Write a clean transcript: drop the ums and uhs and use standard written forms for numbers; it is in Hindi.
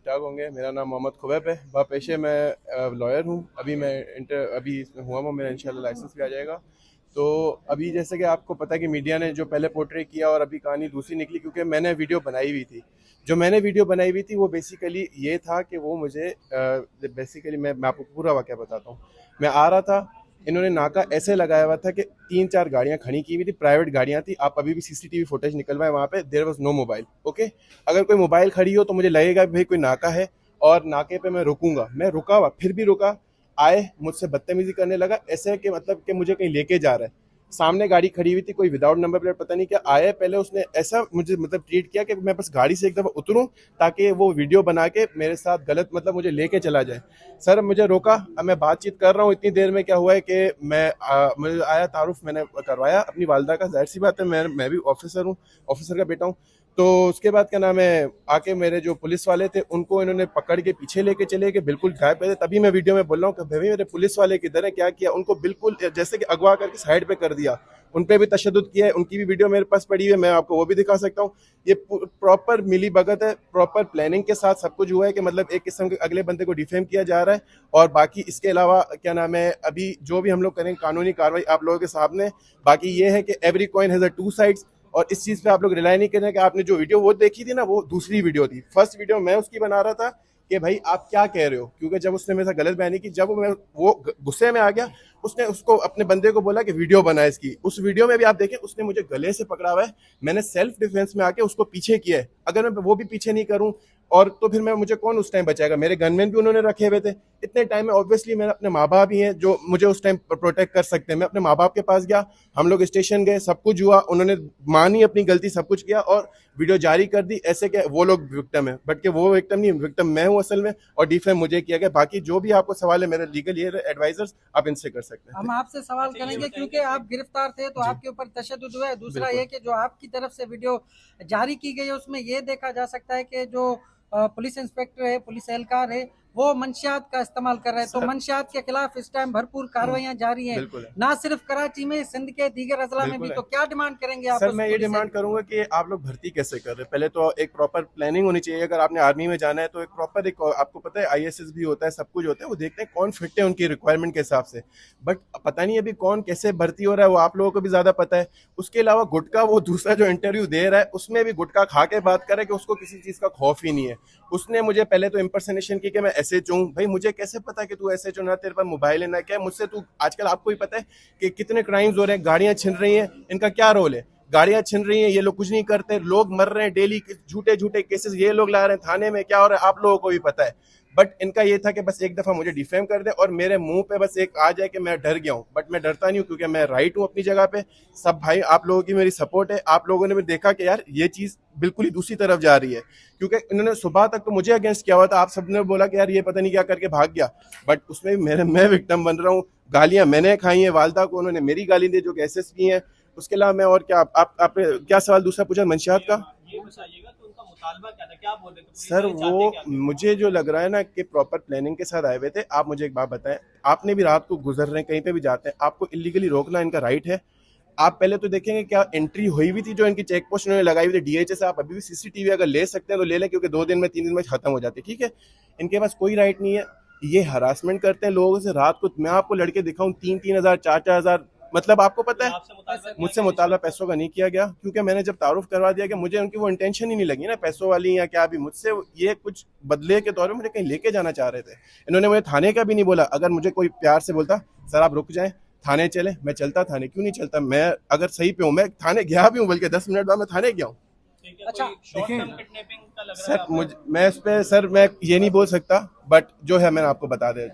ठाक होंगे। मेरा नाम मोहम्मद खुबैब है। बापेशे मैं लॉयर हूँ। अभी मैं अभी इसमें हुआ हूँ, मेरा इंशाल्लाह लाइसेंस भी आ जाएगा। तो अभी जैसे कि आपको पता है कि मीडिया ने जो पहले पोर्ट्रे किया और अभी कहानी दूसरी निकली, क्योंकि मैंने वीडियो बनाई हुई थी। जो मैंने वीडियो बनाई हुई थी वो बेसिकली ये था कि वो मुझे बेसिकली मैं आपको पूरा वाक़या बताता हूँ। मैं आ रहा था, इन्होंने नाका ऐसे लगाया हुआ था कि 3-4 गाड़ियां खड़ी की हुई थी, प्राइवेट गाड़ियां थी। आप अभी भी सीसीटीवी फुटेज निकलवाए, वहां पे there was no mobile. Okay, अगर कोई मोबाइल खड़ी हो तो मुझे लगेगा भाई कोई नाका है और नाके पे मैं रुकूंगा। मैं रुका हुआ, फिर भी रुका। आए, मुझसे बदतमीजी करने लगा, ऐसे कि मतलब कि मुझे कहीं लेके जा रहा है। सामने गाड़ी खड़ी हुई थी, कोई विदाउट नंबर प्लेट पता नहीं क्या आया। पहले उसने ऐसा मुझे मतलब ट्रीट किया कि मैं बस गाड़ी से एक दफा उतरूं ताकि वो वीडियो बना के मेरे साथ गलत मतलब मुझे लेके चला जाए। सर मुझे रोका, अब मैं बातचीत कर रहा हूँ। इतनी देर में क्या हुआ है कि मुझे आया तारुफ मैंने करवाया अपनी वालदा का। जाहिर सी बात है, मैं भी ऑफिसर हूँ, ऑफिसर का बेटा हूँ। तो उसके बाद क्या नाम है, आके मेरे जो पुलिस वाले थे उनको इन्होंने पकड़ के पीछे लेके चले गए, बिल्कुल गायब पे थे। तभी मैं वीडियो में बोल रहा हूँ कि भाई मेरे पुलिस वाले किधर है, क्या किया। उनको बिल्कुल जैसे कि अगवा करके साइड पे कर दिया, उन पे भी तशद्दुद किया है। उनकी भी वीडियो मेरे पास पड़ी है, मैं आपको वो भी दिखा सकता हूँ। ये प्रॉपर मिली भगत है, प्रॉपर प्लानिंग के साथ सब कुछ हुआ है कि मतलब एक किस्म के अगले बंदे को डिफेम किया जा रहा है। और बाकी इसके अलावा क्या नाम है, अभी जो भी हम लोग करें कानूनी कार्रवाई आप लोगों के सामने। बाकी ये है कि every coin has a two sides, और इस चीज पे आप लोग रिलाई नहीं करें कि आपने जो वीडियो वो देखी थी ना, वो दूसरी वीडियो थी। फर्स्ट वीडियो मैं उसकी बना रहा था कि भाई आप क्या कह रहे हो, क्योंकि जब उसने मेरे साथ गलत बयानी की, जब मैं वो गुस्से में आ गया, उसने उसको अपने बंदे को बोला कि वीडियो बना इसकी। उस वीडियो में भी आप देखें, उसने मुझे गले से पकड़ा हुआ है, मैंने सेल्फ डिफेंस में आके उसको पीछे किया है। अगर मैं वो भी पीछे नहीं करूं और तो फिर मैं मुझे कौन उस टाइम बचाएगा। मेरे गनमैन भी उन्होंने रखे हुए थे। इतने टाइम में ऑब्वियसली मैंने अपने माँ बाप ही हैं जो मुझे उस टाइम प्रोटेक्ट कर सकते हैं। मैं अपने माँ बाप के पास गया, हम लोग स्टेशन गए, सब कुछ हुआ, उन्होंने मानी अपनी गलती, सब कुछ किया और वीडियो जारी कर दी। ऐसे कि वो लोग विक्टिम है, बट कि वो विक्टिम नहीं, विक्टिम मैं हूँ असल में, और डिफेम मुझे किया गया। बाकी जो भी आपको सवाल है, मेरे लीगल ये एडवाइजर्स आप इनसे कर सकते हैं। हम आपसे सवाल करेंगे क्योंकि आप गिरफ्तार थे तो आपके ऊपर तशद्दुद हुआ है। दूसरा ये कि जो आपकी तरफ से वीडियो जारी की गई है उसमें ये देखा जा सकता है कि जो पुलिस इंस्पेक्टर है, पुलिस एहलकार है, वो मंशियात का इस्तेमाल कर रहे हैं। तो मंशियात के खिलाफ इस टाइम भरपूर कार्रवाइयां जारी हैं, ना सिर्फ कराची में, सिंध के दीगर अजला में भी। तो क्या डिमांड करेंगे आप? सर मैं ये डिमांड करूंगा कि आप लोग भर्ती कैसे कर रहे हैं। पहले तो एक प्रॉपर प्लानिंग होनी चाहिए। अगर आपने आर्मी में जाना है तो एक प्रॉपर एक आपको पता है आईएसएस भी होता है, सब कुछ होता है, वो देखते हैं कौन फिट है उनकी रिक्वायरमेंट के हिसाब से। बट पता नहीं अभी कौन कैसे भर्ती हो रहा है, वो आप लोगों को भी ज्यादा पता है। उसके अलावा गुटका, वो दूसरा जो इंटरव्यू दे रहा है उसमें भी गुटका खा के बात करे कि उसको किसी चीज का खौफ ही नहीं है। उसने मुझे पहले तो इम्पर्सनेशन की कि मैं एसएच हूँ। भाई मुझे कैसे पता कि तू एसएच हो, ना तेरे पास मोबाइल है ना क्या। मुझसे तू आजकल आपको ही पता है कि कितने क्राइम्स हो रहे हैं, गाड़ियां छिन रही हैं, इनका क्या रोल है। गाड़ियां छिन रही हैं, ये लोग कुछ नहीं करते, लोग मर रहे हैं डेली, झूठे झूठे केसेस ये लोग ला रहे हैं थाने में। क्या हो रहा है आप लोगों को भी पता है। बट इनका ये था कि बस एक दफा मुझे डिफेम कर दे और मेरे मुंह पे बस एक आ जाए कि मैं डर गया हूं। बट मैं डरता नहीं हूं, क्योंकि मैं राइट हूं अपनी जगह पे। सब भाई आप लोगों की मेरी सपोर्ट है। आप लोगों ने भी देखा कि यार ये चीज बिल्कुल ही दूसरी तरफ जा रही है, क्योंकि इन्होंने सुबह तक तो मुझे अगेंस्ट किया हुआ था। आप सबने बोला कि यार ये पता नहीं क्या करके भाग गया, बट उसमें मैं विक्टिम बन रहा हूँ। गालियां मैंने खाई हैं, वालदा को उन्होंने मेरी गाली दी जो कि एसएसपी हैं। उसके अलावा मैं और क्या, आपने क्या सवाल दूसरा पूछा मंशियात का? ये बताइएगा कि उनका मुतालबा क्या था, क्या बोल रहे थे पुलिस सर वाले, चाहते वो क्या थे? मुझे जो लग रहा है ना कि प्रॉपर प्लानिंग के साथ आए हुए थे। आप मुझे एक बात बताएं, आपने भी रात को गुजर रहे हैं, कहीं पे भी जाते हैं, आपको इलीगली रोकना इनका राइट है। आप पहले तो देखेंगे क्या एंट्री हुई हुई थी, जो इनकी चेक पोस्ट उन्होंने लगाई हुई थी डीएचए से। आप अभी भी सीसीटीवी अगर ले सकते हैं तो ले लें, क्योंकि 2 दिन में 3 दिन में खत्म हो जाती है, ठीक है। इनके पास कोई राइट नहीं है। ये हरासमेंट करते हैं लोगों से रात को। मैं आपको लड़के दिखाऊं 3-3 हज़ार 4-4 हज़ार, मतलब आपको पता है आपसे मुतालबा किया मुझसे गया मुतालबा रिश्वत? पैसों का नहीं किया गया, क्योंकि मैंने जब तारुफ करवा दिया कि मुझे उनकी वो इंटेंशन ही नहीं लगी ना पैसों वाली या क्या भी। मुझसे ये कुछ बदले के तौर पे मुझे कहीं लेके जाना चाह रहे थे। इन्होंने मुझे थाने का भी नहीं बोला। अगर मुझे कोई प्यार से बोलता सर आप रुक जाएं, थाने चले, मैं चलता। थाने क्यों नहीं चलता? मैं अगर सही पे हूँ, मैं थाने गया भी हूँ, बल्कि 10 मिनट बाद मैं थाने गया हूँ। ठीक है, अच्छा, कोई शॉर्ट टर्म किडनैपिंग का लग रहा है सर आपको? मुझ मैं इस पे सर मैं ये नहीं बोल सकता, बट जो है मैंने आपको बता दिया।